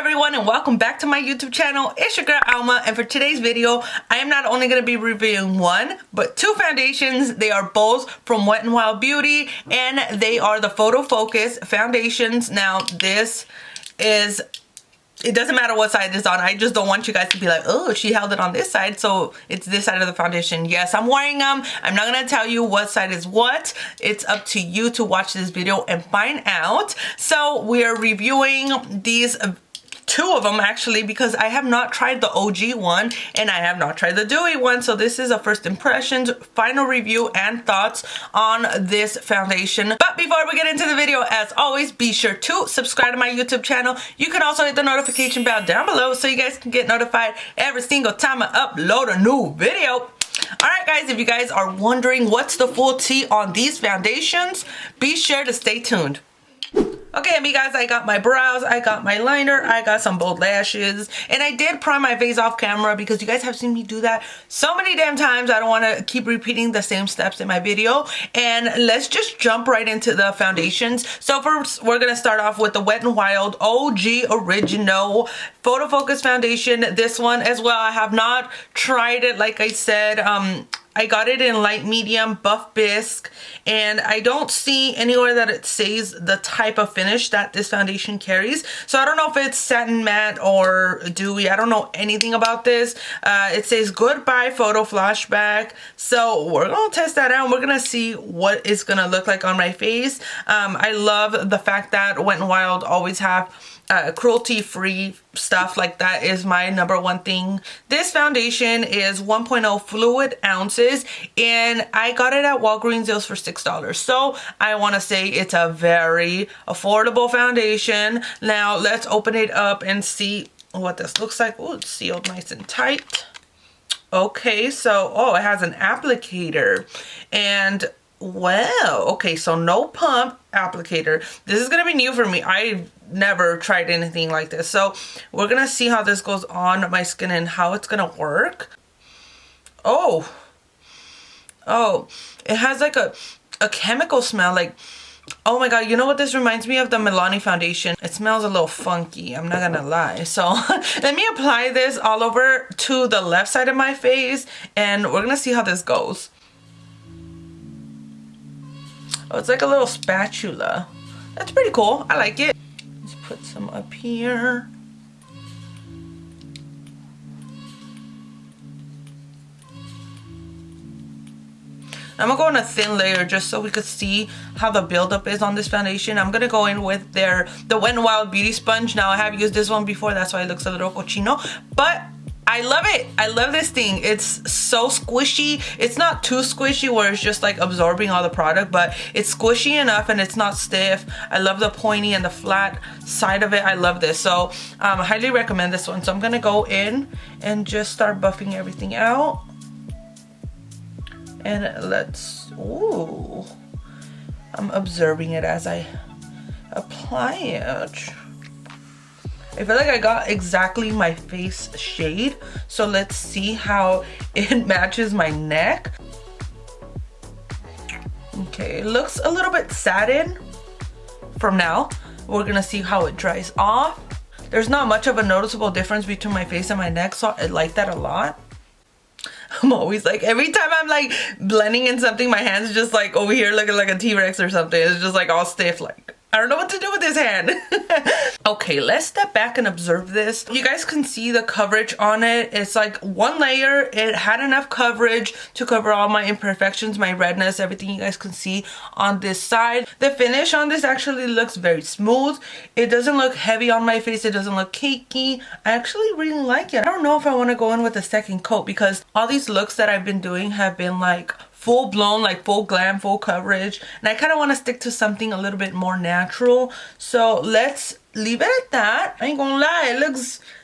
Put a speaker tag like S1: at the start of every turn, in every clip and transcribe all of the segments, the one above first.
S1: everyone, and welcome back to my YouTube channel. It's your girl Alma, and for today's video I am not only going to be reviewing one but two foundations. They are both from Wet n Wild Beauty and they are the PHOTOFOCUS foundations. Now this is, it doesn't matter what side it's on. I just don't want you guys to be like, oh, she held it on this side, so it's this side of the foundation. Yes, I'm wearing them. I'm not going to tell you what side is what. It's up to you to watch this video and find out. So we are reviewing these two of them actually, because I have not tried the OG one and I have not tried the DEWY one. So this is a first impressions, final review and thoughts on this foundation. But before we get into the video, as always, be sure to subscribe to my YouTube channel. You can also hit the notification bell down below so you guys can get notified every single time I upload a new video. Alright guys, if you guys are wondering what's the full tea on these foundations, be sure to stay tuned. Okay, amigas, I got my brows, I got my liner, I got some bold lashes, and I did prime my face off camera because you guys have seen me do that so many damn times. I don't want to keep repeating the same steps in my video. And let's just jump right into the foundations. So first, we're going to start off with the Wet n Wild OG Original PHOTOFOCUS foundation. This one as well, I have not tried it. Like I said, I got it in light medium buff bisque, and I don't see anywhere that it says the type of finish that this foundation carries. So I don't know if it's satin matte or dewy. I don't know anything about this. It says goodbye photo flashback. So we're gonna test that out. We're gonna see what it's gonna look like on my face. I love the fact that Wet n Wild always have cruelty-free stuff. Like, that is my number one thing. This foundation is 1.0 fluid ounces and I got it at Walgreens. It was for $6. So I want to say it's a very affordable foundation. Now let's open it up and see what this looks like. Oh, it's sealed nice and tight. Okay, so it has an applicator, and well, okay, so no pump applicator. This is gonna be new for me. I've never tried anything like this. So we're gonna see how this goes on my skin and how it's gonna work. Oh, it has like a chemical smell. Like, oh my god, you know what this reminds me of? The Milani foundation. It smells a little funky, I'm not gonna lie. So let me apply this all over to the left side of my face and we're gonna see how this goes. Oh, it's like a little spatula. That's pretty cool. I like it. Let's put some up here. I'm gonna go on a thin layer just so we could see how the buildup is on this foundation. I'm gonna go in with the Wet n Wild Beauty Sponge. Now I have used this one before, that's why it looks a little cochino, but I love it. I love this thing. It's so squishy. It's not too squishy where it's just like absorbing all the product, but it's squishy enough and it's not stiff. I love the pointy and the flat side of it. I love this. So I highly recommend this one. So I'm gonna go in and just start buffing everything out. And let's, ooh, I'm observing it as I apply it. I feel like I got exactly my face shade. So let's see how it matches my neck. Okay, it looks a little bit satin from now. We're gonna see how it dries off. There's not much of a noticeable difference between my face and my neck, so I like that a lot. I'm always like, every time I'm like blending in something, my hand's just like over here looking like a T-Rex or something. It's just like all stiff, like I don't know what to do with this hand. Okay, let's step back and observe this. You guys can see the coverage on it. It's like one layer. It had enough coverage to cover all my imperfections, my redness, everything you guys can see on this side. The finish on this actually looks very smooth. It doesn't look heavy on my face. It doesn't look cakey. I actually really like it. I don't know if I want to go in with a second coat because all these looks that I've been doing have been like full blown, like full glam, full coverage, and I kind of want to stick to something a little bit more natural. So let's leave it at that. I ain't gonna lie,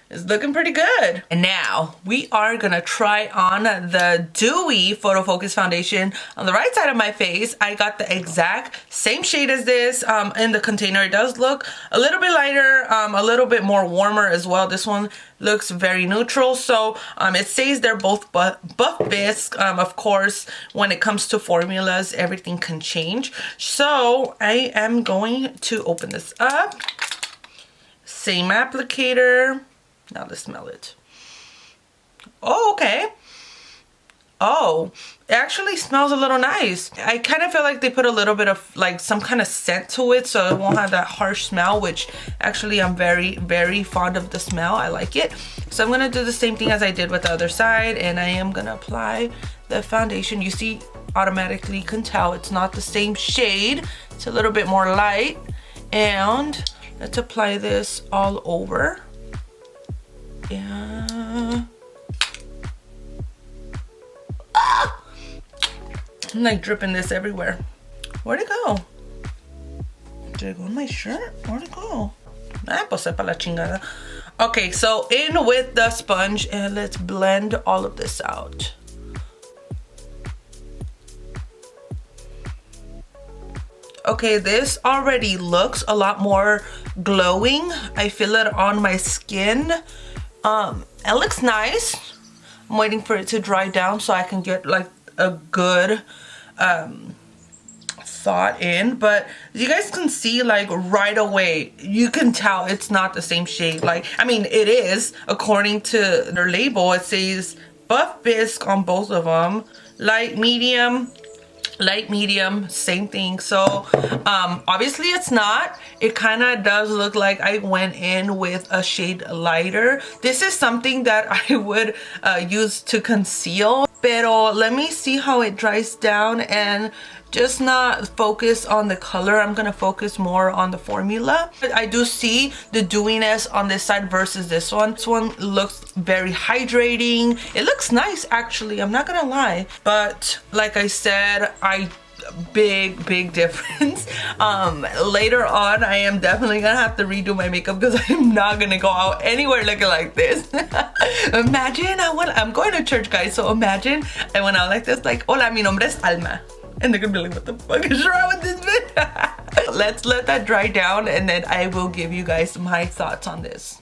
S1: it's looking pretty good. And now we are gonna try on the DEWY PHOTOFOCUS foundation. On the right side of my face, I got the exact same shade as this in the container. It does look a little bit lighter, a little bit more warmer as well. This one looks very neutral. So it says they're both buff bisque. Of course, when it comes to formulas, everything can change. So I am going to open this up. Same applicator. Now let's smell it. Oh, okay. Oh, it actually smells a little nice. I kind of feel like they put a little bit of like some kind of scent to it, so it won't have that harsh smell, which actually I'm very, very fond of the smell. I like it. So I'm gonna do the same thing as I did with the other side, and I am gonna apply the foundation. You see, automatically can tell it's not the same shade. It's a little bit more light. And let's apply this all over. Yeah. Ah! I'm like dripping this everywhere. Where'd it go? Did it go in my shirt? Where'd it go? Ah, pues sepa la chingada. Okay, so in with the sponge and let's blend all of this out. Okay, this already looks a lot more glowing. I feel it on my skin. It looks nice. I'm waiting for it to dry down so I can get like a good thought in. But you guys can see like right away, you can tell it's not the same shade. Like, I mean, it is. According to their label, it says buff bisque on both of them. Light, medium, same thing. So obviously it's not. It kind of does look like I went in with a shade lighter. This is something that I would use to conceal, pero let me see how it dries down and just not focus on the color. I'm gonna focus more on the formula. I do see the dewiness on this side versus this one. This one looks very hydrating. It looks nice actually, I'm not gonna lie. But like I said, big difference. Later on, I am definitely gonna have to redo my makeup because I'm not gonna go out anywhere looking like this. Imagine I'm going to church, guys, so imagine I went out like this, like, hola, mi nombre es Alma. And they're gonna be like, what the fuck is wrong with this bitch? Let's let that dry down and then I will give you guys my thoughts on this.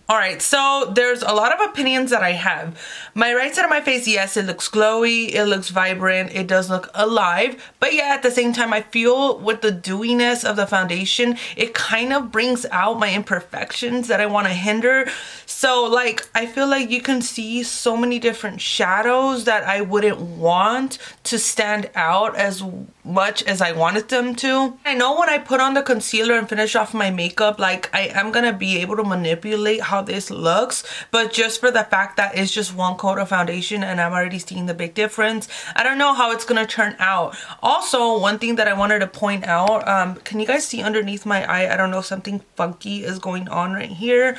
S1: All right, so there's a lot of opinions that I have. My right side of my face, yes, it looks glowy, it looks vibrant, it does look alive, but yeah, at the same time, I feel with the dewiness of the foundation, it kind of brings out my imperfections that I want to hinder. So like, I feel like you can see so many different shadows that I wouldn't want to stand out as much as I wanted them to. I know when I put on the concealer and finish off my makeup, like I am gonna be able to manipulate how this looks, but just for the fact that it's just one coat of foundation and I'm already seeing the big difference, I don't know how it's gonna turn out. Also, one thing that I wanted to point out, can you guys see underneath my eye? I don't know if something funky is going on right here.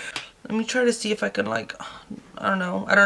S1: Let me try to see if I can, like, I don't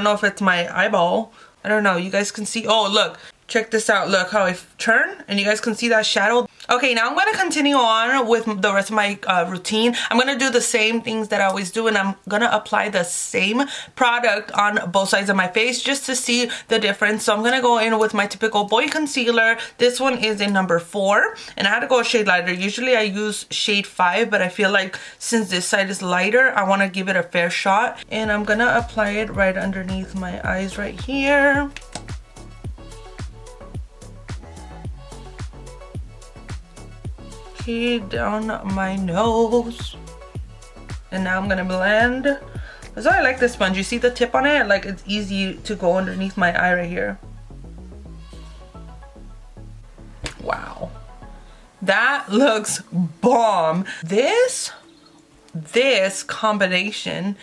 S1: know if it's my eyeball. I don't know, you guys can see, oh look, check this out, look how I turn and you guys can see that shadow. Okay, now I'm going to continue on with the rest of my routine. I'm going to do the same things that I always do and I'm going to apply the same product on both sides of my face just to see the difference. So I'm going to go in with my typical boy concealer. This one is in number 4 and I had to go a shade lighter. Usually I use shade 5, but I feel like since this side is lighter, I want to give it a fair shot. And I'm going to apply it right underneath my eyes right here. Down my nose, and now I'm gonna blend. That's why I like this sponge. You see the tip on it? Like, it's easy to go underneath my eye right here. Wow, that looks bomb. This combination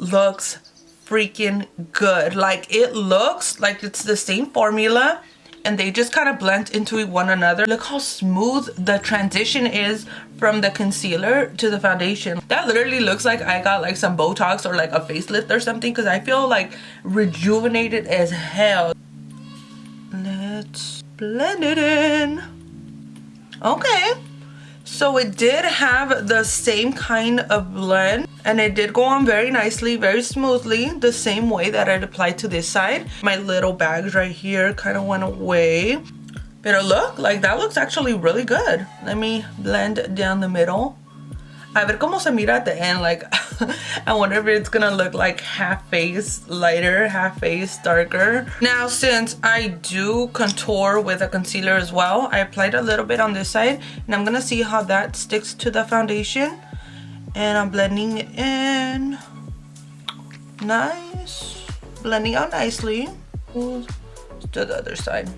S1: looks freaking good. Like, it looks like it's the same formula and they just kind of blend into one another. Look how smooth the transition is from the concealer to the foundation. That literally looks like I got like some Botox or like a facelift or something because I feel like rejuvenated as hell. Let's blend it in. Okay, so it did have the same kind of blend and it did go on very nicely, very smoothly, the same way that I'd applied to this side. My little bags right here kind of went away. But look, like that looks actually really good. Let me blend down the middle. A ver cómo se mira at the end. Like, I wonder if it's gonna look like half face lighter, half face darker. Now, since I do contour with a concealer as well, I applied a little bit on this side and I'm gonna see how that sticks to the foundation. And I'm blending it in. Nice. Blending out nicely. To the other side.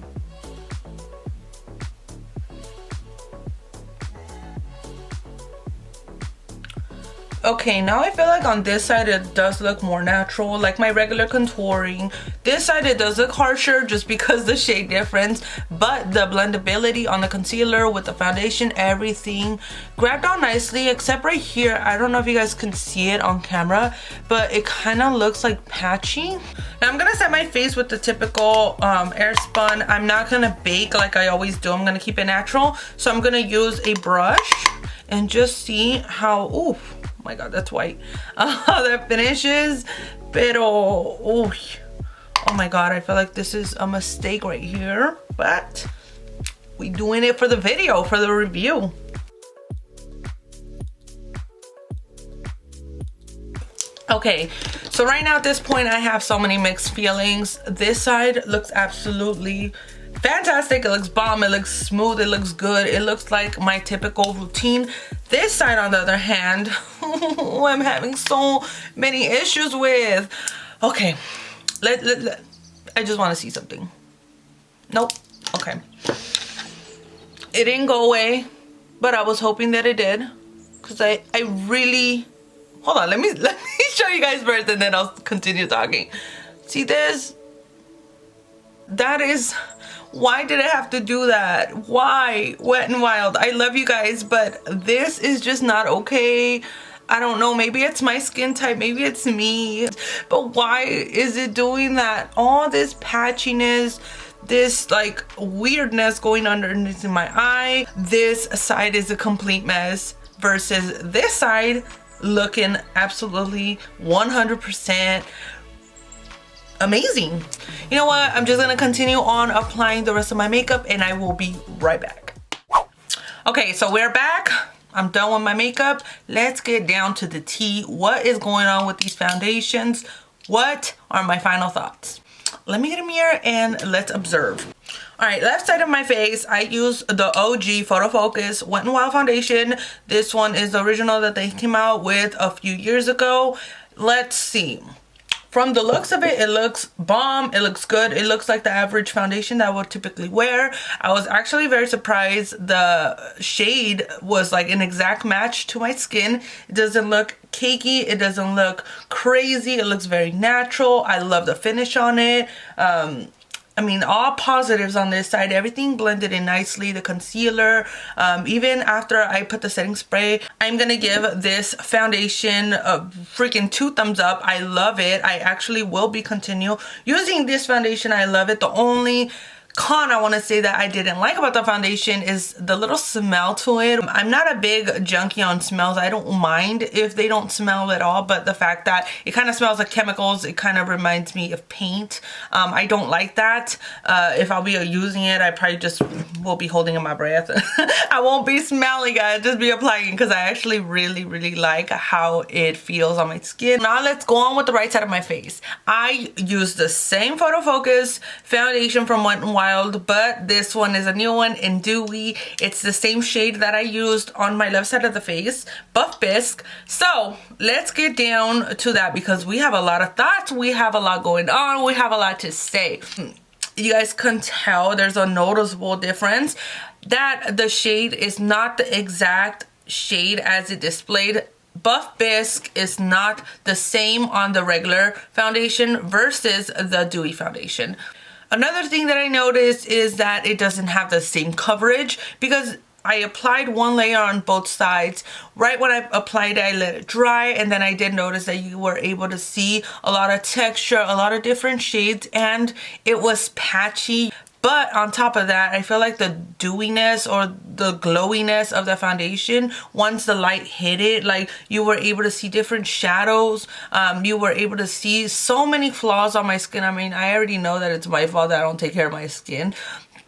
S1: Okay, now I feel like on this side it does look more natural, like my regular contouring. This side it does look harsher just because the shade difference, but the blendability on the concealer with the foundation, everything grabbed on nicely, except right here. I don't know if you guys can see it on camera, but it kind of looks like patchy. Now I'm gonna set my face with the typical air spun. I'm not gonna bake like I always do. I'm gonna keep it natural. So I'm gonna use a brush and just see how, oof. Oh my god, that's white. How that finishes. Pero, oh my god, I feel like this is a mistake right here. But we doing it for the video, for the review. Okay, so right now at this point I have so many mixed feelings. This side looks absolutely fantastic. It looks bomb, it looks smooth, it looks good, it looks like my typical routine. This side on the other hand, I'm having so many issues with. Okay, I just want to see something. Nope. Okay, it didn't go away, but I was hoping that it did, because I really, hold on, let me show you guys first and then I'll continue talking. See this? That is, why did I have to do that? Why? Wet n Wild, I love you guys, but this is just not okay. I don't know, maybe it's my skin type, maybe it's me, but why is it doing that? All this patchiness, this like weirdness going underneath my eye. This side is a complete mess versus this side looking absolutely 100% amazing. You know what? I'm just gonna continue on applying the rest of my makeup and I will be right back. Okay, so we're back. I'm done with my makeup. Let's get down to the tea. What is going on with these foundations? What are my final thoughts? Let me get a mirror and let's observe. All right, left side of my face, I use the OG PHOTOFOCUS Wet n Wild foundation. This one is the original that they came out with a few years ago. Let's see. From the looks of it, it looks bomb, it looks good, it looks like the average foundation that I would typically wear. I was actually very surprised the shade was like an exact match to my skin. It doesn't look cakey, it doesn't look crazy, it looks very natural. I love the finish on it. I mean, all positives on this side. Everything blended in nicely. The concealer, even after I put the setting spray, I'm gonna give this foundation a freaking 2 thumbs up. I love it. I actually will be continue using this foundation. I love it. The only con I want to say that I didn't like about the foundation is the little smell to it. I'm not a big junkie on smells. I don't mind if they don't smell at all, but the fact that it kind of smells like chemicals, it kind of reminds me of paint. I don't like that. If I'll be using it, I probably just will be holding in my breath. I won't be smelling it, just be applying, because I actually really like how it feels on my skin. Now let's go on with the right side of my face. I use the same PHOTOFOCUS foundation from Wet n Wild, but this one is a new one in Dewy. It's the same shade that I used on my left side of the face, Buff Bisque. So let's get down to that, because we have a lot of thoughts, we have a lot going on, we have a lot to say. You guys can tell there's a noticeable difference that the shade is not the exact shade as it displayed. Buff Bisque is not the same on the regular foundation versus the Dewy foundation. Another thing that I noticed is that it doesn't have the same coverage, because I applied one layer on both sides. Right when I applied it, I let it dry, and then I did notice that you were able to see a lot of texture, a lot of different shades, and it was patchy. But on top of that, I feel like the dewiness or the glowiness of the foundation, once the light hit it, like you were able to see different shadows. You were able to see so many flaws on my skin. I mean, I already know that it's my fault that I don't take care of my skin.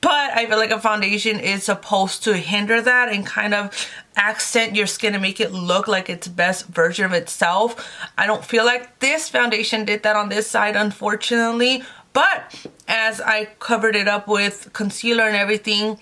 S1: But I feel like a foundation is supposed to hinder that and kind of accent your skin and make it look like its best version of itself. I don't feel like this foundation did that on this side, unfortunately. But as I covered it up with concealer and everything,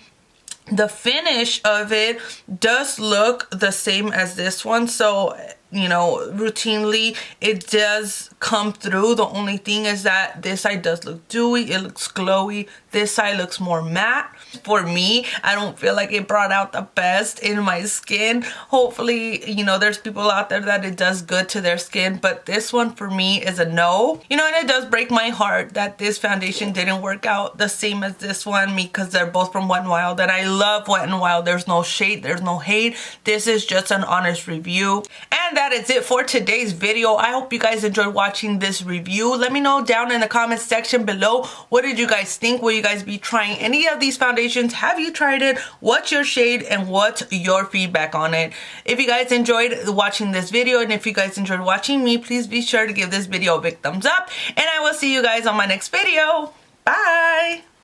S1: the finish of it does look the same as this one. So you know, routinely, it does come through. The only thing is that this side does look dewy, it looks glowy. This side looks more matte. For me, I don't feel like it brought out the best in my skin. Hopefully, you know, there's people out there that it does good to their skin, but this one for me is a no. You know, and it does break my heart that this foundation didn't work out the same as this one, because they're both from Wet n Wild, and I love Wet n Wild. There's no shade, there's no hate. This is just an honest review. And that is it for today's video. I hope you guys enjoyed watching this review. Let me know down in the comments section below, what did you guys think? Will you guys be trying any of these foundations? Have you tried it? What's your shade and what's your feedback on it? If you guys enjoyed watching this video, and if you guys enjoyed watching me, please be sure to give this video a big thumbs up, and I will see you guys on my next video. Bye!